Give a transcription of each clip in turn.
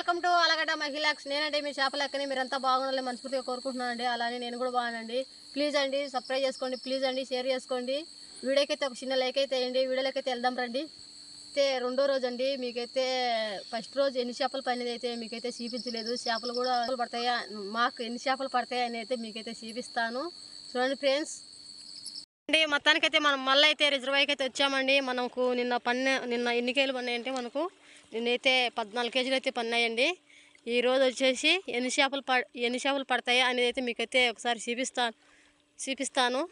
Welcome to Allagadda మహిళాక్స్. నేనండి మీ చేపల లెక్కని. మీరంతా బాగుండాలని మనస్ఫూర్తిగా కోరుకుంటున్నానండి. అలానే నేను కూడా బాగున్నానండి. ప్లీజ్ అండి సబ్స్క్రైబ్ చేసుకోండి, ప్లీజ్ అండి షేర్ చేసుకోండి. వీడియోకి అయితే ఒక చిన్న లైక్ అయితే వేయండి. వీడియోలోకి అయితే వెళ్దాం రండి. అయితే రెండో రోజు అండి. మీకైతే ఫస్ట్ రోజు ఎన్ని చేపలు పడినది అయితే మీకైతే చూపించలేదు. చేపలు కూడా పడతాయా, మాకు ఎన్ని చేపలు పడతాయా అని అయితే మీకైతే చూపిస్తాను. చూడండి ఫ్రెండ్స్. అండి మొత్తానికైతే మనం మళ్ళీ అయితే రిజర్వాయర్కి అయితే వచ్చామండి. మనకు నిన్న ఎన్ని కేజీలు పడినాయంటే మనకు నిన్నైతే 14 కేజీలు అయితే పడినాయండి. ఈరోజు వచ్చేసి ఎన్ని చేపలు పడతాయా అనేది అయితే మీకైతే ఒకసారి చూపిస్తాను.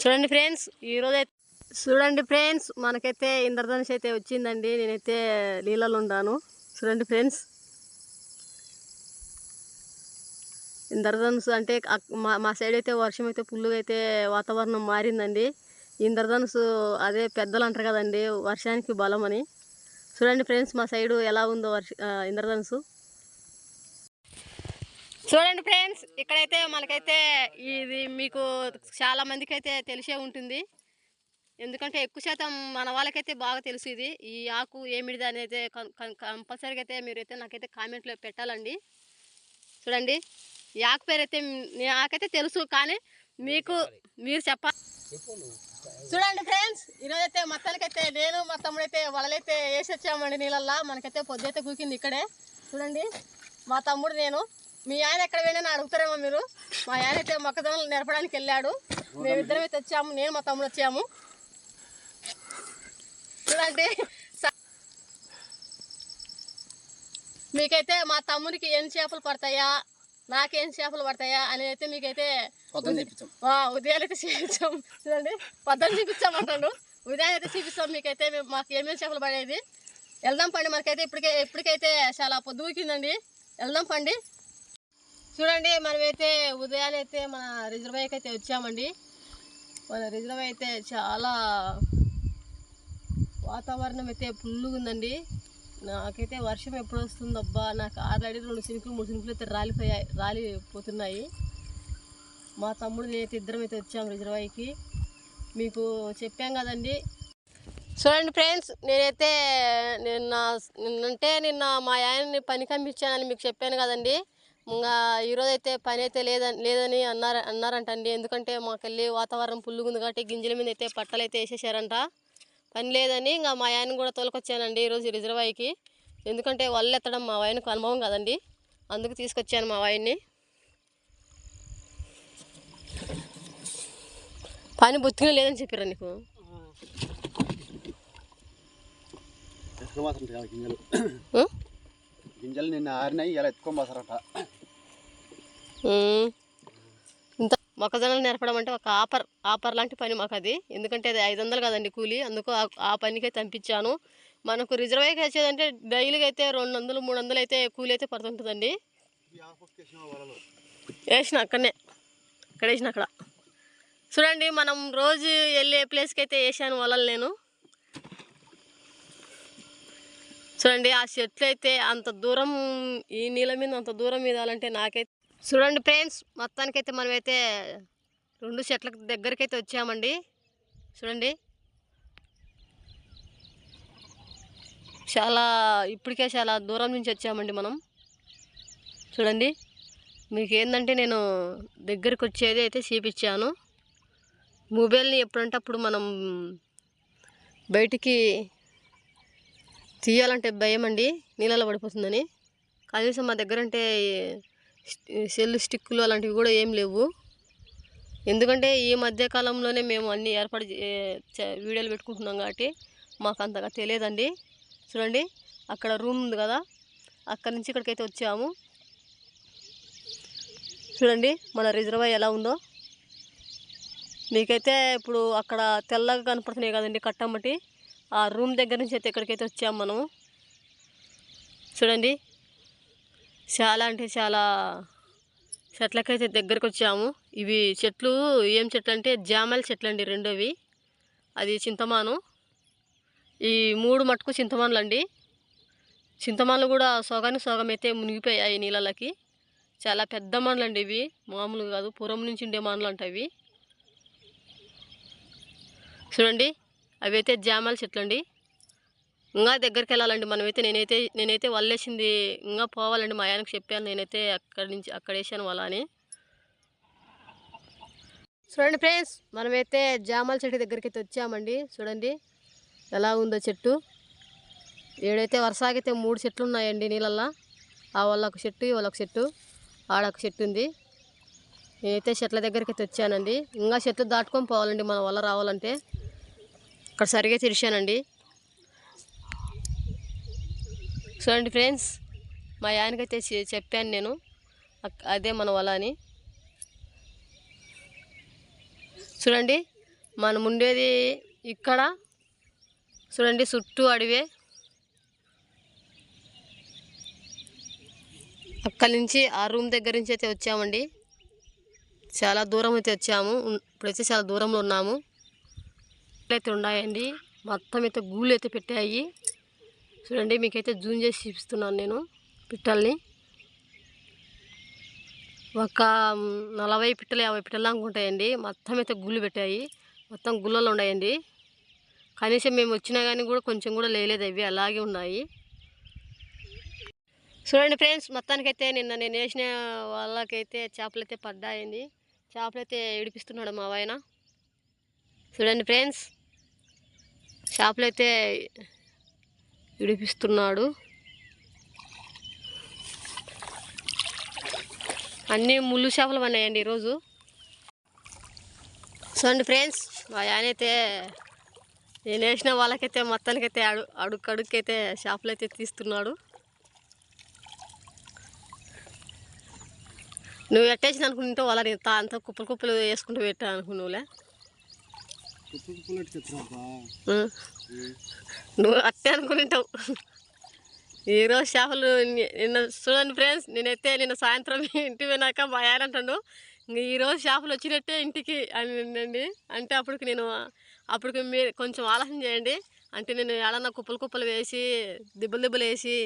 చూడండి ఫ్రెండ్స్. ఈరోజు అయితే చూడండి ఫ్రెండ్స్, మనకైతే ఇంద్రధనుష్ అయితే వచ్చిందండి. నేనైతే నీళ్ళలో ఉన్నాను. చూడండి ఫ్రెండ్స్, ఇంద్రధనుసు అంటే మా సైడ్ అయితే వర్షం అయితే ఫుల్గా అయితే వాతావరణం మారిందండి. ఇంద్రధనుసు అదే పెద్దలు అంటారు కదండి, వర్షానికి బలం అని. చూడండి ఫ్రెండ్స్, మా సైడు ఎలా ఉందో ఇంద్రధనుసు. చూడండి ఫ్రెండ్స్, ఇక్కడైతే మనకైతే ఇది మీకు చాలా మందికి అయితే తెలిసే ఉంటుంది. ఎందుకంటే ఎక్కువ శాతం మన వాళ్ళకైతే బాగా తెలుసు ఇది. ఈ ఆకు ఏమిటిది అనేది కంపల్సరీగా అయితే మీరైతే నాకైతే కామెంట్లో పెట్టాలండి. చూడండి, ఈ ఆకు పేరు అయితే నాకైతే తెలుసు, కానీ మీరు చెప్పాలి. చూడండి ఫ్రెండ్స్, ఈరోజైతే మొత్తానికైతే నేను మా తమ్ముడైతే వలలైతే వేసి వచ్చామండి నీళ్ళల్లో. మనకైతే పొద్దుైతే కూకింది ఇక్కడే. చూడండి, మా తమ్ముడు నేను. మీ ఆయన ఎక్కడ పోయినా అడుగుతారేమో మీరు. మా ఆయన అయితే మొక్కజొన్నలు నేర్పడానికి వెళ్ళాడు. మేమిద్దరం అయితే వచ్చాము, నేను మా తమ్ముడు వచ్చాము. చూడండి, మీకైతే మా తమ్ముడికి ఎన్ని చేపలు పడతాయా, నాకేం చేపలు పడతాయా అని అయితే మీకైతే ఉదయాలు అయితే చూపించాం. చూడండి, పద్ధతి చూపించామంటాడు. ఉదయాన్ని అయితే చూపిస్తాం మీకైతే మాకు ఏమేమి చేపలు పడేది. వెళ్దాం పండి. మనకైతే ఇప్పటికైతే చాలా పొద్దుకిందండి. వెళ్దాం పండి. చూడండి, మనమైతే ఉదయాన్నే అయితే మన రిజర్వాయర్కి అయితే వచ్చామండి. మన రిజర్వాయర్ అయితే చాలా వాతావరణం అయితే ఫుల్గా ఉందండి. నాకైతే వర్షం ఎప్పుడు వస్తుందబ్బా, నాకు ఆల్రెడీ 2 చినుకులు 3 చినుకులు అయితే రాలిపోతున్నాయి. మా తమ్ముడు నేనైతే ఇద్దరం అయితే వచ్చాము రిజర్వాయర్కి. మీకు చెప్పాం కదండి. చూడండి ఫ్రెండ్స్, నేనైతే నిన్న మా ఆయన్ని పని పంపించానని మీకు చెప్పాను కదండి. ఇంకా ఈరోజు అయితే పని అయితే లేదని అన్నారంటండి. ఎందుకంటే మాకెళ్ళి వాతావరణం ఫుల్గా ఉంది కాబట్టి గింజల మీద అయితే పట్టలు అయితే వేసేసారంట. పని లేదని ఇంకా మా ఆయన కూడా తోలుకొచ్చానండి ఈరోజు రిజర్వాయర్కి. ఎందుకంటే వలలు ఎత్తడం మా ఆయనకు అనుభవం కదండి, అందుకు తీసుకొచ్చాను మా ఆయన్ని. పని బొత్తిగా లేదని చెప్పారా నీకు? గింజలు నిన్న ఆరినాయి, ఇలా ఎత్తుకోబోతారట. ఇంత మొక్కజొన్నలు నేర్పడం అంటే ఒక ఆపర్ లాంటి పని మాకు అది. ఎందుకంటే అది 500 కదండి కూలి, అందుకు ఆ పనికి అయితే పంపించాను. మనకు రిజర్వాయర్కి వచ్చేదంటే డైలీగా అయితే 200 300 అయితే కూలి అయితే పడుతుంటుందండి. వేసిన అక్కడ వేసిన అక్కడ. చూడండి, మనం రోజు వెళ్ళే ప్లేస్కి అయితే వేసాను వలలు నేను. చూడండి, ఆ చెట్లు అయితే అంత దూరం, ఈ నీళ్ళ మీద అంత దూరం ఇదాలంటే నాకైతే. చూడండి ఫ్రెండ్స్, మొత్తానికైతే మనమైతే 2 చెట్ల దగ్గరికి అయితే వచ్చామండి. చూడండి, ఇప్పటికే చాలా దూరం నుంచి వచ్చామండి మనం. చూడండి, మీకు ఏంటంటే నేను దగ్గరికి వచ్చేది అయితే చూపించాను. మొబైల్ని ఎప్పుడంటే అప్పుడు మనం బయటికి తీయాలంటే భయం అండి, నీళ్ళలో పడిపోతుందని. కనీసం మా దగ్గర అంటే సెల్ స్టిక్కులు అలాంటివి కూడా ఏం లేవు. ఎందుకంటే ఈ మధ్యకాలంలోనే మేము అన్నీ ఏర్పాటు వీడియోలు పెట్టుకుంటున్నాం కాబట్టి మాకు అంతగా తెలియదండి. చూడండి, అక్కడ రూమ్ ఉంది కదా, అక్కడి నుంచి ఇక్కడికైతే వచ్చాము. చూడండి మన రిజర్వాయర్ ఎలా ఉందో. మీకైతే ఇప్పుడు అక్కడ తెల్లగా కనపడుతున్నాయి కదండి కట్టమ్మటి, ఆ రూమ్ దగ్గర నుంచి అయితే ఇక్కడికైతే వచ్చాము మనము. చూడండి, చాలా అంటే చాలా చెట్లకైతే దగ్గరికి వచ్చాము. ఇవి చెట్లు ఏం చెట్లు అంటే జామల చెట్లు అండి, రెండోవి. అది చింతమాను. ఈ 3 మటుకు చింతమానులు అండి. చింతమానులు కూడా సగం అయితే మునిగిపోయాయి నీళ్ళకి. చాలా పెద్ద మానులు అండి ఇవి, మామూలుగా కాదు, పూర్వం నుంచి ఉండే మానులు అంటే ఇవి. చూడండి, అవి అయితే జామల చెట్లు అండి. ఇంకా దగ్గరికి వెళ్ళాలండి మనమైతే. నేనైతే వల్లేసింది ఇంకా పోవాలండి. మా ఆయనకు చెప్పాను నేనైతే అక్కడ వేసాను వల అని. చూడండి ఫ్రెండ్స్, మనమైతే జామల చెట్టు దగ్గరికి అయితే వచ్చామండి. చూడండి ఎలా ఉందో చెట్టు. ఏడైతే వరుసగైతే 3 చెట్లు ఉన్నాయండి నీళ్ళల్లో. ఆ వాళ్ళొక చెట్టు, వాళ్ళొక చెట్టు, ఆడొక చెట్టు ఉంది. నేనైతే చెట్ల దగ్గరికి అయితే వచ్చానండి. ఇంకా చెట్లు దాటుకొని పోవాలండి మన వల్ల రావాలంటే. ఇక్కడ సరిగా తెరిచానండి. చూడండి ఫ్రెండ్స్, మా ఆయనకైతే చెప్పాను నేను అదే మన వల అని. చూడండి మనం ఉండేది ఇక్కడ. చూడండి చుట్టూ అడవే. అక్కడి నుంచి ఆ రూమ్ దగ్గర నుంచి అయితే వచ్చామండి. చాలా దూరం అయితే వచ్చాము. ఇప్పుడైతే చాలా దూరంలో ఉన్నాము. అయితే ఉన్నాయండి మొత్తం అయితే గూళ్ళు అయితే పెట్టాయి. చూడండి మీకైతే జూమ్ చేసి చూపిస్తున్నాను నేను పిట్టల్ని. ఒక 40 పిట్టలు 50 పిట్టలు అనుకుంటాయండి. మొత్తం అయితే గుళ్ళు పెట్టాయి. మొత్తం గుళ్ళలో ఉన్నాయండి. కనీసం మేము వచ్చినా కానీ కూడా కొంచెం కూడా లేలేదు, అవి అలాగే ఉన్నాయి. చూడండి ఫ్రెండ్స్, మొత్తానికైతే నిన్న నేను వేసిన వాళ్ళకైతే చేపలు అయితే పడ్డాయండి. చేపలు అయితే విడిపిస్తున్నాడు మా ఆయన. చూడండి ఫ్రెండ్స్, చేపలు అయితే విడిపిస్తున్నాడు. అన్నీ ముళ్ళు చేపలు పడినాయండి ఈరోజు. చూడండి ఫ్రెండ్స్, మా ఆయన అయితే నేను వేసిన వాళ్ళకైతే మొత్తానికైతే అడుక్కడుక్కైతే చేపలు అయితే తీస్తున్నాడు. నువ్వు ఎట్టేసిన అనుకుంటే వాళ్ళని అంత కుప్పలు వేసుకుంటూ పెట్టా అనుకున్నావులే. నువ్వు అట్టే అనుకుంటావు. ఈరోజు చేపలు నిన్న చూడండి ఫ్రెండ్స్, నేనైతే నిన్న సాయంత్రం ఇంటికి పోయినాక మా ఆయన అంటాడు ఇంక ఈరోజు చేపలు వచ్చినట్టే ఇంటికి అని. అంటే అప్పటికి మీరు కొంచెం ఆలోచన చేయండి. అంటే నేను ఏడన్నా కుప్పలు వేసి దిబ్బలు వేసి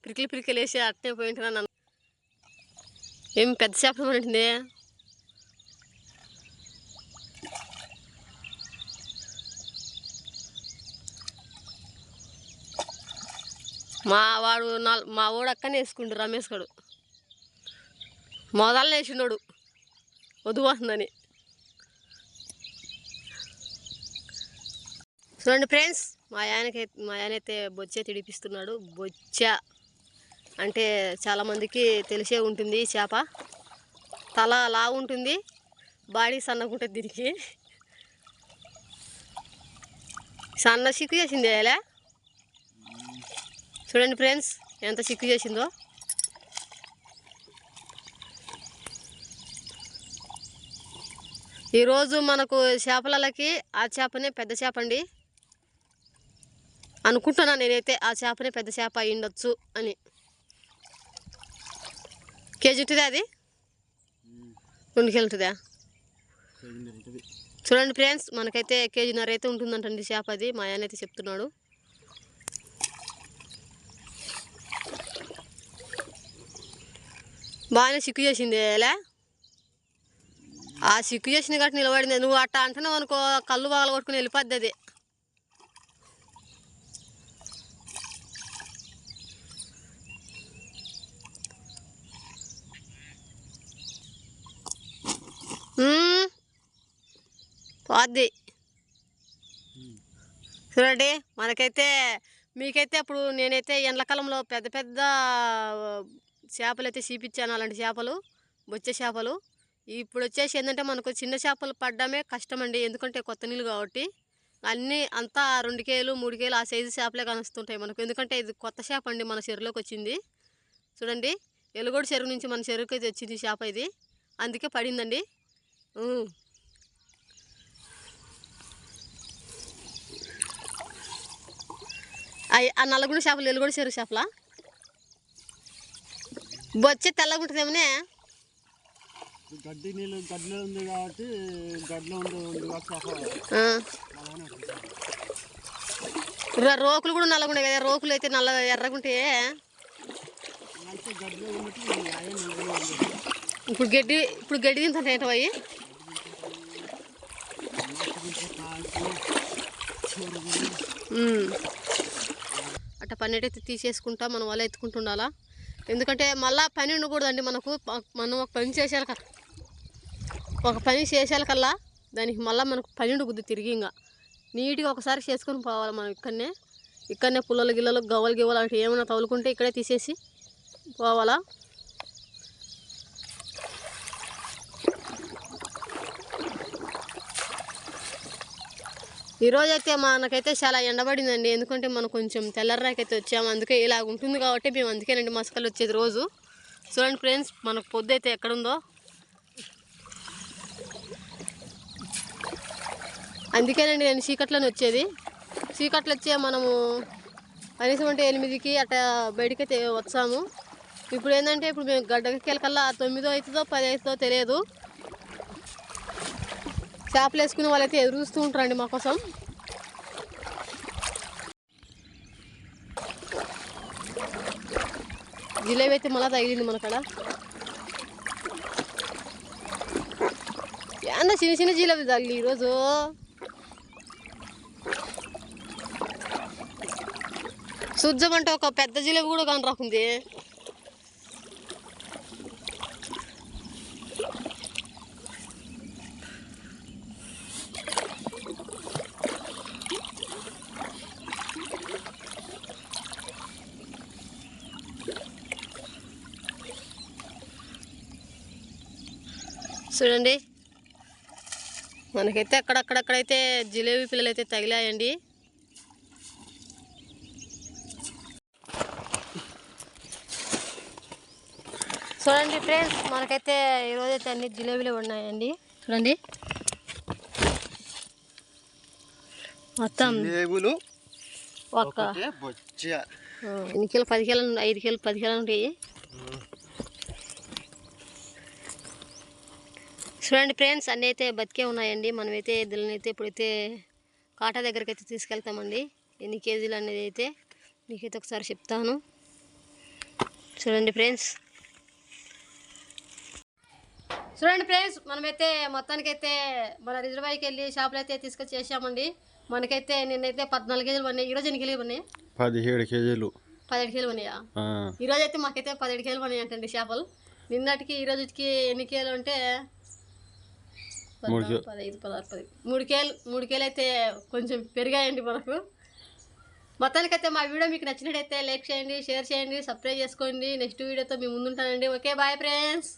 పిరికిలు వేసి అట్టే పోయింటున్నాను. ఏం పెద్ద చేపలు పడింది. మా వాడు అక్కనే వేసుకుంటు రమేష్ గడు మొదలనే వేసినాడు వద్దుపోతుందని. చూడండి ఫ్రెండ్స్, మా ఆయనైతే బొచ్చే తిడిపిస్తున్నాడు. బొచ్చ అంటే చాలామందికి తెలిసే ఉంటుంది. చేప తల లా ఉంటుంది, బాడీ సన్నగా ఉంటుంది. దీనికి సన్న సిక్కు చేసింది అలా. చూడండి ఫ్రెండ్స్ ఎంత సిక్కు చేసిందో. ఈరోజు మనకు చేపలకి ఆ చేపనే పెద్ద చేప అండి అనుకుంటున్నాను నేనైతే. ఆ చేపనే పెద్ద చేప అయి ఉండొచ్చు అని. కేజీ ఉంటుందా అది? 2 కేజీలు ఉంటుందా? చూడండి ఫ్రెండ్స్, మనకైతే కేజీన్నర అయితే ఉంటుందంటండి చేప. అది మా ఆయన అయితే చెప్తున్నాడు. బాగానే సిక్కు చేసింది ఎలా. ఆ సిక్కు చేసింది కాబట్టి నిలబడింది. నువ్వు అట్ట అంటున్నావు అనుకో, కళ్ళు బాగా కొట్టుకుని వెళ్ళిపోద్ది అది. పోద్ది. చూడండి మనకైతే మీకైతే అప్పుడు నేనైతే ఎండాకాలంలో పెద్ద చేపలు అయితే చూపించాను. అలాంటి చేపలు బొచ్చే చేపలు. ఇప్పుడు వచ్చేసి ఏంటంటే మనకు చిన్న చేపలు పడ్డమే కష్టమండి. ఎందుకంటే కొత్త నీళ్ళు కాబట్టి అన్నీ అంతా 2 కేజీలు 3 కేజీలు ఆ సైజు చేపలే కనిపిస్తుంటాయి మనకు. ఎందుకంటే ఇది కొత్త చేప అండి, మన చెరువులోకి వచ్చింది. చూడండి ఎలుగోడు చెరువు నుంచి మన చెరువుకి అయితే వచ్చింది చేప ఇది. అందుకే పడిందండి. ఆ నల్లగుండ చేపలు ఎలుగోడు చెరువు చేపల. బొచ్చే తెల్లగుంటుందేమనే. గడ్డిలో ఉంది కాబట్టి రోకులు కూడా నల్లగుండే కదా. రోకులు అయితే ఎర్రగుంటే ఇప్పుడు గడ్డి తింటుంటే ఏంటో అవి. అట్లా పని అయితే తీసేసుకుంటా మనం వల ఎత్తుకుంటుండాలా. ఎందుకంటే మళ్ళీ పని ఉండకూడదండి మనకు. మనం ఒక పని చేసేకల్లా దానికి మళ్ళీ మనకు పని ఉండకూడదు. తిరిగి ఇంకా నీట్గా ఒకసారి చేసుకొని పోవాలి మనం. ఇక్కడనే పుల్లలు గిల్లలు గవ్వలు గివ్వలు అంటే ఏమైనా తగులుకుంటే ఇక్కడే తీసేసి పోవాలా. ఈరోజైతే మనకైతే చాలా ఎండబడిందండి. ఎందుకంటే మనం కొంచెం తెల్లరాకైతే వచ్చాము. అందుకే ఇలా ఉంటుంది కాబట్టి మేము అందుకేనండి మసకలు వచ్చేది రోజు. చూడండి ఫ్రెండ్స్, మనకు పొద్దు అయితే ఎక్కడుందో. అందుకేనండి నేను చీకట్లోనే వచ్చేది. చీకట్లు వచ్చే మనము కనీసం అంటే 8కి అట్లా బయటకైతే వచ్చాము. ఇప్పుడు ఏంటంటే ఇప్పుడు మేము గడ్డకెళ్ళకల్లా 9 అవుతుందో 10 అవుతుందో తెలియదు. చేపలు వేసుకునే వాళ్ళైతే ఎదురు చూస్తూ ఉంటారండి మా కోసం. జిలేబీ అయితే మళ్ళీ తగిలింది మనకాడ. ఏమన్నా చిన్న చిన్న జిలేబీ తగిలి ఈరోజు. చూద్దామంటే ఒక పెద్ద జిలేబీ కూడా కాని రాకుంది. చూడండి, మనకైతే అక్కడక్కడైతే జిలేబీ పిల్లలు అయితే తగిలాయండి. చూడండి ఫ్రెండ్స్, మనకైతే ఈరోజైతే అన్ని జిలేబీలు ఉన్నాయండి. చూడండి మొత్తం ఒక ఎన్ని కిలో 10 కిలో 5 కిలో 10 కిలో ఉంటాయి. చూడండి ఫ్రెండ్స్, అన్నీ అయితే బతికే ఉన్నాయండి. మనమైతే దీనిని అయితే ఇప్పుడైతే కాటా దగ్గరికి అయితే తీసుకెళ్తామండి. ఎన్ని కేజీలు అనేది అయితే మీకైతే ఒకసారి చెప్తాను. చూడండి ఫ్రెండ్స్, మనమైతే మొత్తానికైతే మన రిజర్వాయర్కి వెళ్ళి షాపులో అయితే తీసుకొచ్చి చేసామండి. మనకైతే నిన్నైతే 14 కేజీలు పడినాయి. ఈరోజు ఎన్ని కేజీలు పడినాయి? 17 కేజీలు. 17 కేజీలు పడినాయా? ఈరోజు అయితే మాకైతే 17 కేజీలు పడినాయి అంటండి చేపలు. నిన్నటికి ఈ రోజుకి ఎన్ని కేజీలు అంటే 15, 16, 10 3 కేలు అయితే కొంచెం పెరిగాయండి మనకు. మొత్తానికైతే మా వీడియో మీకు నచ్చినట్టయితే లైక్ చేయండి, షేర్ చేయండి, సబ్స్క్రైబ్ చేసుకోండి. నెక్స్ట్ వీడియోతో మీ ముందుంటానండి. Okay, bye friends.